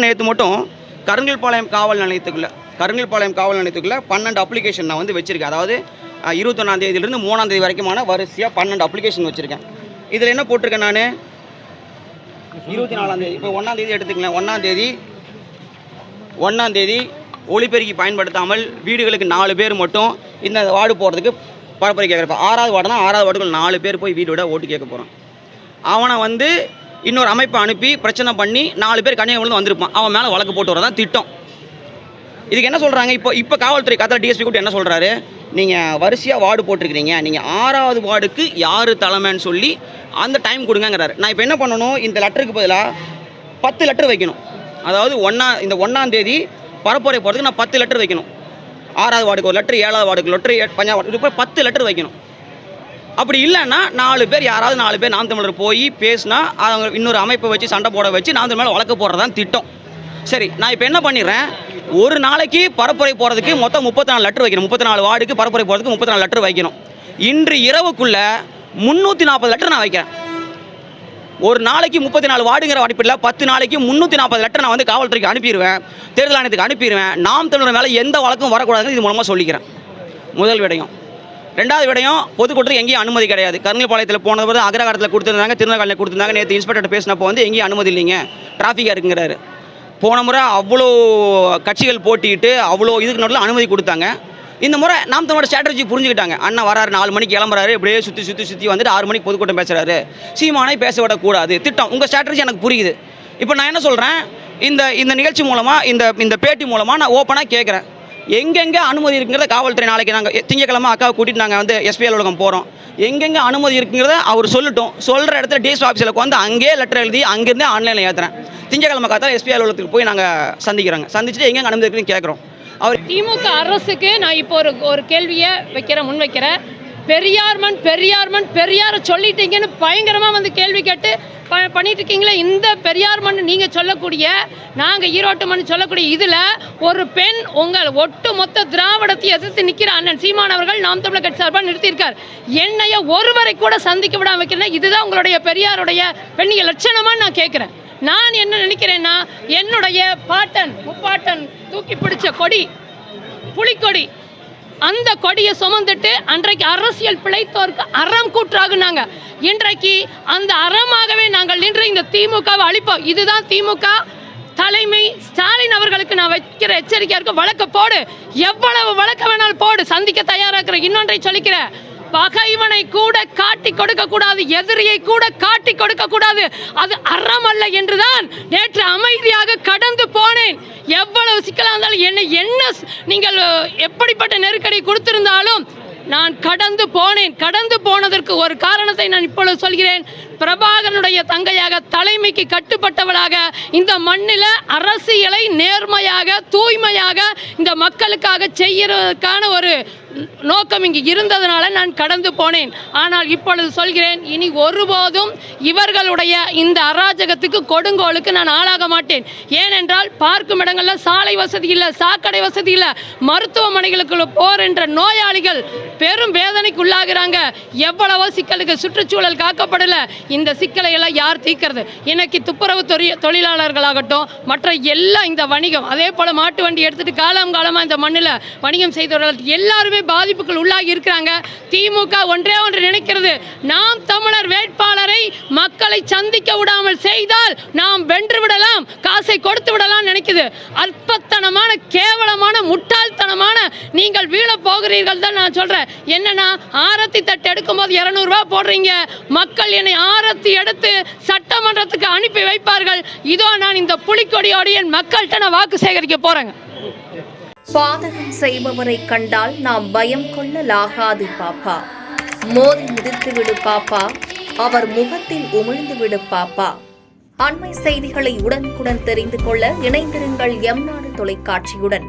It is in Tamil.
நேற்று மட்டும் கருங்கல்பாளையம் காவல் நிலையத்துக்குள்ளே 12 அப்ளிகேஷன் நான் வந்து வச்சுருக்கேன். அதாவது 21ஆம் தேதியிலிருந்து 3ஆம் தேதி வரைக்குமான வரிசையாக 12 அப்ளிகேஷன் வச்சுருக்கேன். இதில் என்ன போட்டிருக்கேன் நான் 24ஆம் தேதி, இப்போ 1ஆம் தேதி எடுத்துக்கலாம். 1ஆம் தேதி ஒளிபெருக்கி பயன்படுத்தாமல் வீடுகளுக்கு 4 பேர் மட்டும் இந்த வார்டு போகிறதுக்கு பரப்புரை கேட்குறப்ப 6வது வார்டுனா 6வது வார்டுகள் 4 பேர் போய் வீடு விட ஓட்டு கேட்க போகிறான். அவனை வந்து இன்னொரு அமைப்பை அனுப்பி பிரச்சனை பண்ணி 4 பேர் கன்னியாகுமரியிலேருந்து வந்திருப்பான். அவன் மேலே வழக்கு போட்டு வரதான் திட்டம். இதுக்கு என்ன சொல்கிறாங்க, இப்போ காவல்துறை காத்தால டிஎஸ்பி கூட்டு என்ன சொல்கிறாரு, நீங்கள் வரிசையாக வார்டு போட்டிருக்கிறீங்க, நீங்கள் 6வது வார்டுக்கு யார் தலைமைன்னு சொல்லி அந்த டைம் கொடுங்கங்கிறாரு. நான் இப்போ என்ன பண்ணணும், இந்த லெட்டருக்கு பதிலாக 10 லெட்டர் வைக்கணும். அதாவது இந்த 1ஆம் தேதி பரப்புரை போகிறதுக்கு நான் 10 லெட்டர் வைக்கணும். 6வது வார்டுக்கு ஒரு லெட்டர், 7வது வார்டுக்கு லெட்டர், 5வது வார்டு, இது போய் 10 லெட்டர் வைக்கணும். அப்படி இல்லைன்னா 4 பேர் யாராவது 4 பேர் நாம் தமிழர் போய் பேசினா அவங்க இன்னொரு அமைப்பை வச்சு சண்டை போட வச்சு நாம் தமிழ் மேலே வழக்கு போடுறதான் திட்டம். சரி, நான் இப்போ என்ன பண்ணிடுறேன், ஒரு நாளைக்கு பரப்புரை போகிறதுக்கு மொத்தம் 34 லெட்டர் வைக்கணும். 34 வார்டுக்கு பரப்புரை போகிறதுக்கு 34 லெட்டர் வைக்கணும். இன்று இரவுக்குள்ளே 340 லெட்டர் நான் வைக்கிறேன். ஒரு நாளைக்கு 34 வார்டுங்கிற அடிப்படையில் 10 நாளைக்கு 340 லெட்டர் நான் வந்து காவல்துறைக்கு அனுப்பிடுவேன், தேர்தல் ஆணையத்துக்கு அனுப்பிடுவேன். நாம் தமிழர் மேலே எந்த வழக்கும் வரக்கூடாதுன்னு இது மூலமாக சொல்லிக்கிறேன். முதல் விடயம். 2வது விடயம், பொதுக்கூட்டத்துக்கு எங்கேயும் அனுமதி கிடையாது. கருங்கல்பாளையத்தில் போனது அக்ரகாரத்தில் கொடுத்துருந்தாங்க, திருநெல்வேலியில் கொடுத்துருந்தாங்க. நேற்று இன்ஸ்பெக்டர் பேசினப்போ வந்து எங்கேயும் அனுமதி இல்லைங்க, டிராஃபிக்காக இருக்குங்கிறாரு. போன முறை அவ்வளோ கட்சிகள் போட்டிட்டு அவ்வளோ இதுக்கு நடுவில் அனுமதி கொடுத்தாங்க. இந்த முறை நாம் தமிழோட ஸ்ட்ராட்டஜி புரிஞ்சுக்கிட்டாங்க. அண்ணன் வராரு, 4 மணிக்கு கிளம்புறாரு, இப்படியே சுற்றி வந்துட்டு 6 மணிக்கு பொதுக்கூட்டம் பேசுகிறாரு, சீமானை பேச விடக்கூடாது திட்டம். உங்கள் ஸ்ட்ராட்டஜி எனக்கு புரியுது. இப்போ நான் என்ன சொல்கிறேன், இந்த நிகழ்ச்சி மூலமாக இந்த பேட்டி மூலமாக நான் ஓப்பனாக கேட்குறேன், எங்கெங்கே அனுமதி இருக்குங்கிறத காவல்துறை நாளைக்கு நாங்கள் திங்கக்கிழமை அக்காவை கூட்டிகிட்டு நாங்கள் வந்து எஸ்பி அலுவலகம் போகிறோம், எங்கெங்கே அனுமதி இருக்குங்கிறத அவர் சொல்லட்டும். சொல்கிற இடத்துல டிஎஸ்பி ஆஃபீஸில் வந்து அங்கேயே லெட்டர் எழுதி அங்கேருந்தே ஆன்லைனில் ஏற்றுறேன். திங்கக்கிழமை காத்தால எஸ்பி அலுவலகத்துக்கு போய் நாங்கள் சந்திச்சுட்டு எங்கெங்கே அனுமதி இருக்குன்னு கேட்குறோம். அவர் திமுக அரசுக்கு நான் இப்போ ஒரு கேள்வியை முன்வைக்கிறேன். பெரியாரை சொல்லிட்டீங்கன்னு பயங்கரமாக வந்து கேள்வி கேட்டு பண்ணிட்டு இருக்கீங்களே. இந்த பெரியார் மண் நீங்கள் சொல்லக்கூடிய, நாங்கள் ஈரோட்டு மண் சொல்லக்கூடிய இதில் ஒரு பெண் உங்கள் ஒட்டு மொத்த திராவிடத்தை எதிர்த்து நிற்கிற அண்ணன் சீமான் அவர்கள் நாம் தமிழர் கட்சி சார்பாக நிறுத்தியிருக்கார். என்னைய ஒருவரை கூட சந்திக்க விடாம வைக்கிறேன். இதுதான் உங்களுடைய பெரியாருடைய பெண்ணிய லட்சணமாக நான் கேட்குறேன். நான் என்ன நினைக்கிறேன்னா, என்னுடைய முப்பாட்டன் தூக்கி பிடிச்ச கொடி புலிக்கொடி, அந்த கொடியை சுமந்துட்டு அன்றைக்கு அரசியல் பிழைத்தோருக்கு அறம் கூற்றாகுனாங்க. இன்றைக்கு அந்த அறமாகவே நாங்கள் நின்று இந்த திமுகவை அழிப்போம். இதுதான் திமுக தலைமை ஸ்டாலின் அவர்களுக்கு நான் வைக்கிற எச்சரிக்கையா இருக்க. வழக்க போடு, எவ்வளவு வழக்க வேணாலும் போடு, சந்திக்க தயாரா இருக்கிற. இன்னொன்றை சொல்லிக்கிறேன், பகைவனை கூட காட்டி கொடுக்க கூடாது, எதிரியை கூட காட்டி கொடுக்க கூடாது, அது அறம் அல்ல என்றுதான் நேற்று அமைதியாக கடந்து போனேன். எவ்வளவு சிக்கலாக இருந்தாலும் என்ன நீங்கள் எப்படிப்பட்ட நெருக்கடி கொடுத்திருந்தாலும் நான் கடந்து போனேன். கடந்து போனதற்கு ஒரு காரணத்தை நான் இப்பொழுது சொல்கிறேன். பிரபாகரனுடைய தங்கையாக, தலைமைக்கு கட்டுப்பட்டவளாக, இந்த மண்ணில் அரசியலை நேர்மையாக தூய்மையாக இந்த மக்களுக்காக செய்யறதுக்கான ஒரு நோக்கம் இங்கு இருந்ததனால நான் கடந்து போனேன். ஆனால் இப்பொழுது சொல்கிறேன், இனி ஒருபோதும் இவர்களுடைய இந்த அராஜகத்துக்கு கொடுங்கோலுக்கு நான் ஆளாக மாட்டேன். ஏனென்றால் பார்க்கும் இடங்களில் சாலை வசதி இல்லை, சாக்கடை வசதி இல்லை, மருத்துவமனைகளுக்கு போகின்ற நோயாளிகள் பெரும் வேதனைக்கு உள்ளாகிறாங்க. எவ்வளவோ சிக்கலுக்கு சுற்றுச்சூழல் காக்கப்படல. இந்த சிக்கலை எல்லாம் யார் தீர்க்கிறது? இன்னைக்கு துப்புரவு தொழிலாளர்களாகட்டும், மற்ற எல்லாம் இந்த வணிகம், அதே போல மாட்டு வண்டி எடுத்துட்டு காலமாக இந்த மண்ணில் வணிகம் செய்தவர்கள் எல்லாருமே பாதிப்புகள் உள்ளாகி இருக்கிறாங்க. திமுக ஒன்றே ஒன்று நினைக்கிறது, நாம் தமிழர் வேட்பாளரை மக்களை சந்திக்க விடாமல் செய்தால் நாம் வென்று விடலாம், காசை கொடுத்து விடலாம் நினைக்குது. அற்பத்தனமான, கேவலமான, முட்டாள்தனமான நீங்கள் வீழ போகிறீர்கள் தான் நான் சொல்றேன். என்னன்னா, ஆரத்தி தட்டு எடுக்கும் போது 200 ரூபாய் போடுறீங்க, மக்கள் என்னை ஆரத்தி எடுத்து சட்டமன்றத்துக்கு அனுப்பி வைப்பார்கள். இதோ நான் இந்த புலிக்கொடியோடு என் மக்கள்கிட்ட நான் வாக்கு சேகரிக்க போறேங்க. பாதகம் செய்பவரை கண்டால் நாம் பயம் கொள்ளலாகாது பாப்பா, மோதி மிதித்து விடு பாப்பா, அவர் முகத்தில் உமிழ்ந்து விடு பாப்பா. அண்மை செய்திகளை உடனுக்குடன் தெரிந்து கொள்ள இணைந்திருங்கள் எம் நாடு தொலைக்காட்சியுடன்.